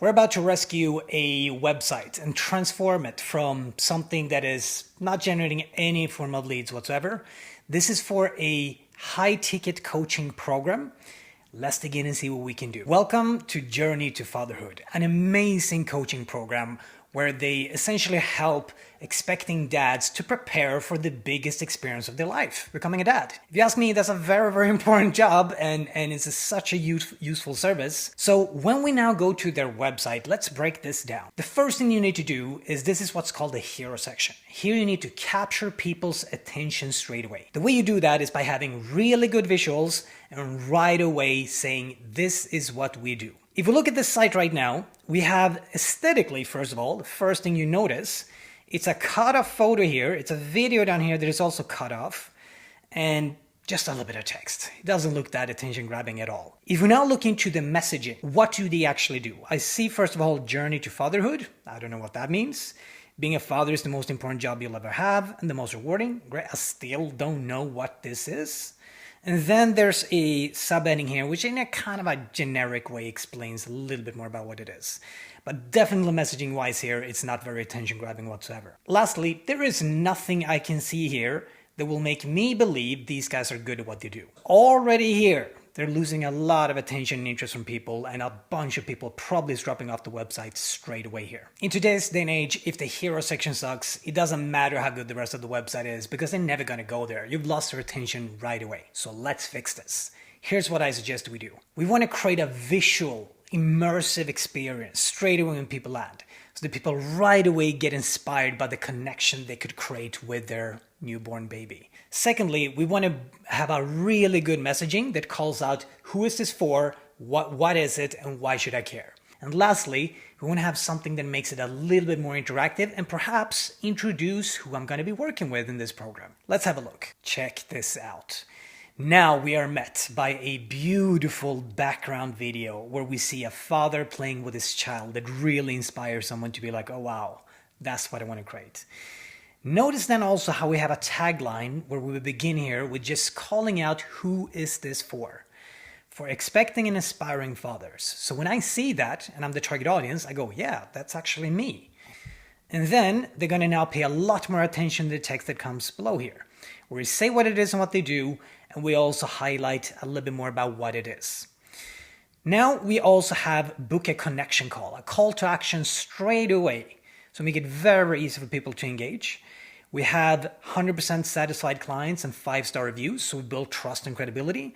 We're about to rescue a website and transform it from something that is not generating any form of leads whatsoever. This is for a high-ticket coaching program. Let's dig in and see what we can do. Welcome to Journey to Fatherhood, an amazing coaching program where they essentially help expecting dads to prepare for the biggest experience of their life, becoming a dad. If you ask me, that's a very, very important job and it's such a useful service. So when we now go to their website, let's break this down. The first thing you need to do is this is what's called the hero section. Here you need to capture people's attention straight away. The way you do that is by having really good visuals and right away saying, this is what we do. If we look at this site right now, we have aesthetically, first of all, the first thing you notice, it's a cut off photo here. It's a video down here that is also cut off and just a little bit of text. It doesn't look that attention grabbing at all. If we now look into the messaging, what do they actually do? I see, first of all, Journey to Fatherhood. I don't know what that means. Being a father is the most important job you'll ever have and the most rewarding. Great. I still don't know what this is. And then there's a subheading here, which in a kind of a generic way explains a little bit more about what it is. But definitely messaging wise here, it's not very attention grabbing whatsoever. Lastly, there is nothing I can see here that will make me believe these guys are good at what they do. Already here, they're losing a lot of attention and interest from people, and a bunch of people probably is dropping off the website straight away here. In today's day and age, if the hero section sucks, it doesn't matter how good the rest of the website is because they're never going to go there. You've lost their attention right away. So let's fix this. Here's what I suggest we do. We want to create a visual, immersive experience straight away when people land. So that people right away get inspired by the connection they could create with their newborn baby. Secondly, we want to have a really good messaging that calls out who is this for, what is it, and why should I care? And lastly, we want to have something that makes it a little bit more interactive and perhaps introduce who I'm going to be working with in this program. Let's have a look. Check this out. Now we are met by a beautiful background video where we see a father playing with his child that really inspires someone to be like, oh wow, that's what I want to create. Notice then also how we have a tagline where we begin here with just calling out who is this for expecting and inspiring fathers. So when I see that and I'm the target audience, I go, yeah, that's actually me. And then they're going to now pay a lot more attention to the text that comes below here, where we say what it is and what they do, and we also highlight a little bit more about what it is. Now we also have book a connection call, a call to action straight away. So make it very easy for people to engage. We have 100% satisfied clients and 5-star reviews, so we build trust and credibility.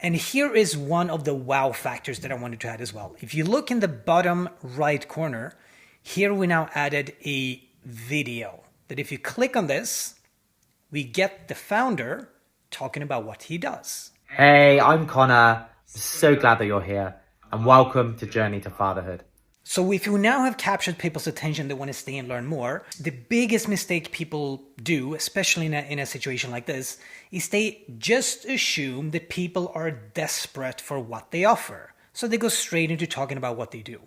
And here is one of the wow factors that I wanted to add as well. If you look in the bottom right corner, here we now added a video that if you click on this, we get the founder talking about what he does. Hey, I'm Connor. So glad that you're here and welcome to Journey to Fatherhood. So if you now have captured people's attention, they want to stay and learn more, the biggest mistake people do, especially in a situation like this, is they just assume that people are desperate for what they offer. So they go straight into talking about what they do.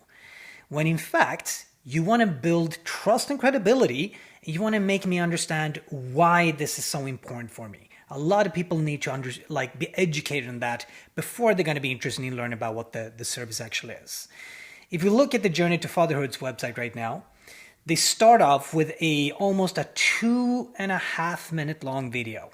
When in fact, you want to build trust and credibility, and you want to make me understand why this is so important for me. A lot of people need to be educated on that before they're going to be interested in learning about what the service actually is. If you look at the Journey to Fatherhood's website right now, they start off with almost a 2.5 minute long video.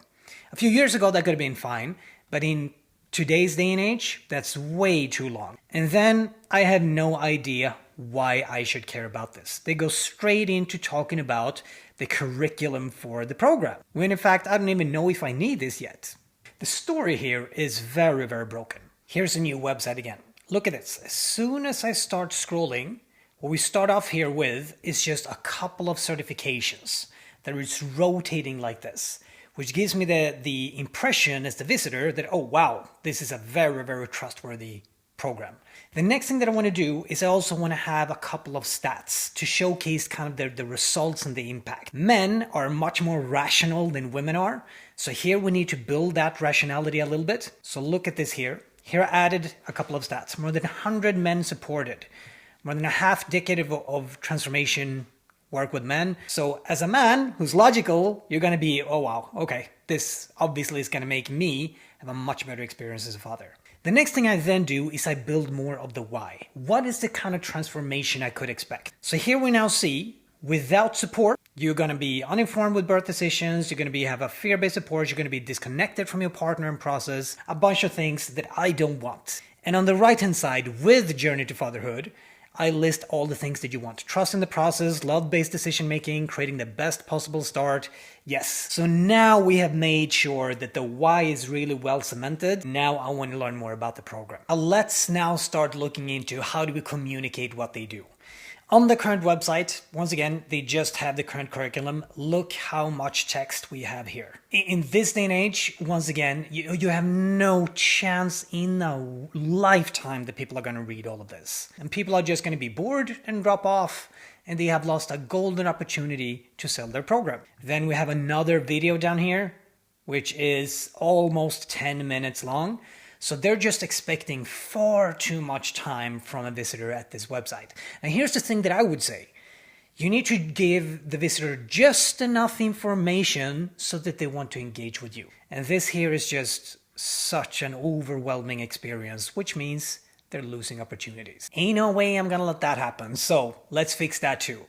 A few years ago, that could have been fine, but in today's day and age, that's way too long. And then I had no idea why I should care about this. They go straight into talking about the curriculum for the program, when in fact, I don't even know if I need this yet. The story here is very, very broken. Here's a new website again. Look at this. As soon as I start scrolling, what we start off here with is just a couple of certifications that is rotating like this, which gives me the impression as the visitor that, oh wow, this is a very, very trustworthy program. The next thing that I want to do is I also want to have a couple of stats to showcase kind of the results and the impact. Men are much more rational than women are. So here we need to build that rationality a little bit. So look at this here. Here I added a couple of stats. More than 100 men supported. More than a half decade of transformation work with men. So as a man who's logical, you're going to be, oh wow, okay, this obviously is going to make me have a much better experience as a father. The next thing I then do is I build more of the why. What is the kind of transformation I could expect? So here we now see, without support, you're going to be uninformed with birth decisions, you're going to have a fear-based approach, you're going to be disconnected from your partner and process, a bunch of things that I don't want. And on the right-hand side, with Journey to Fatherhood, I list all the things that you want. Trust in the process, love-based decision-making, creating the best possible start. Yes. So now we have made sure that the why is really well cemented. Now I want to learn more about the program. Let's now start looking into how do we communicate what they do. On the current website, once again, they just have the current curriculum. Look how much text we have here. In this day and age, once again, you have no chance in a lifetime that people are going to read all of this. And people are just going to be bored and drop off, and they have lost a golden opportunity to sell their program. Then we have another video down here, which is almost 10 minutes long. So they're just expecting far too much time from a visitor at this website. And here's the thing that I would say. You need to give the visitor just enough information so that they want to engage with you. And this here is just such an overwhelming experience, which means they're losing opportunities. Ain't no way I'm gonna let that happen. So let's fix that too.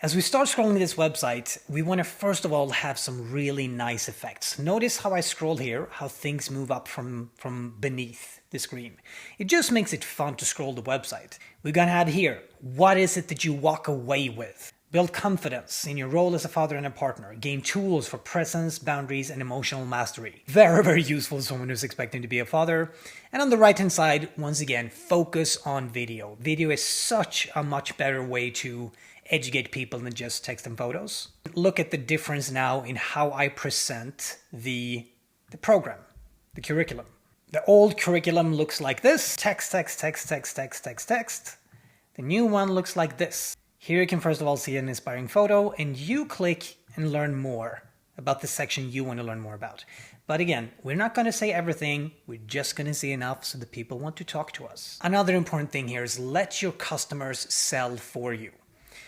As we start scrolling this website, we want to first of all have some really nice effects. Notice how I scroll here, how things move up from beneath the screen. It just makes it fun to scroll the website. We're going to have here, what is it that you walk away with? Build confidence in your role as a father and a partner. Gain tools for presence, boundaries, and emotional mastery. Very, very useful to someone who's expecting to be a father. And on the right-hand side, once again, focus on video. Video is such a much better way to educate people than just text and photos. Look at the difference now in how I present the program, the curriculum. The old curriculum looks like this. Text, text, text, text, text, text, text. The new one looks like this. Here you can first of all see an inspiring photo, and you click and learn more about the section you want to learn more about. But again, we're not going to say everything, we're just going to say enough so that people want to talk to us. Another important thing here is let your customers sell for you.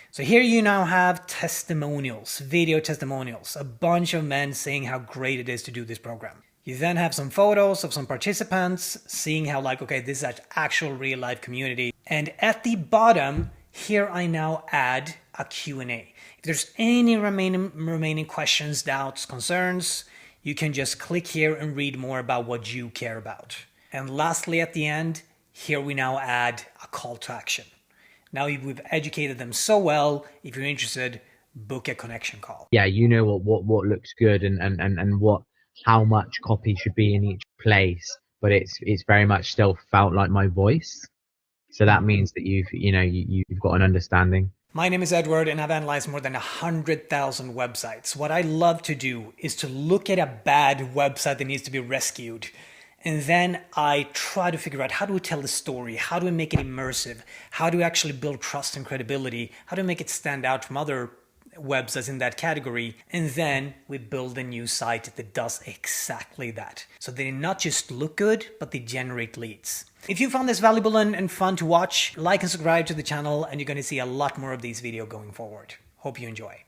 So here you now have testimonials, video testimonials, a bunch of men saying how great it is to do this program. You then have some photos of some participants saying how okay, this is an actual real life community. And at the bottom, here I now add a Q&A. If there's any remaining questions, doubts, concerns, you can just click here and read more about what you care about. And lastly, at the end, here we now add a call to action. Now we've educated them so well, if you're interested, book a connection call. Yeah, you know what looks good and how much copy should be in each place, but it's very much still felt like my voice. So that means that you've got an understanding. My name is Edward, and I've analyzed more than 100,000 websites. What I love to do is to look at a bad website that needs to be rescued. And then I try to figure out how do we tell the story? How do we make it immersive? How do we actually build trust and credibility? How do we make it stand out from other websites in that category? And then we build a new site that does exactly that. So they not just look good, but they generate leads. If you found this valuable and fun to watch, like and subscribe to the channel, and you're going to see a lot more of these videos going forward. Hope you enjoy.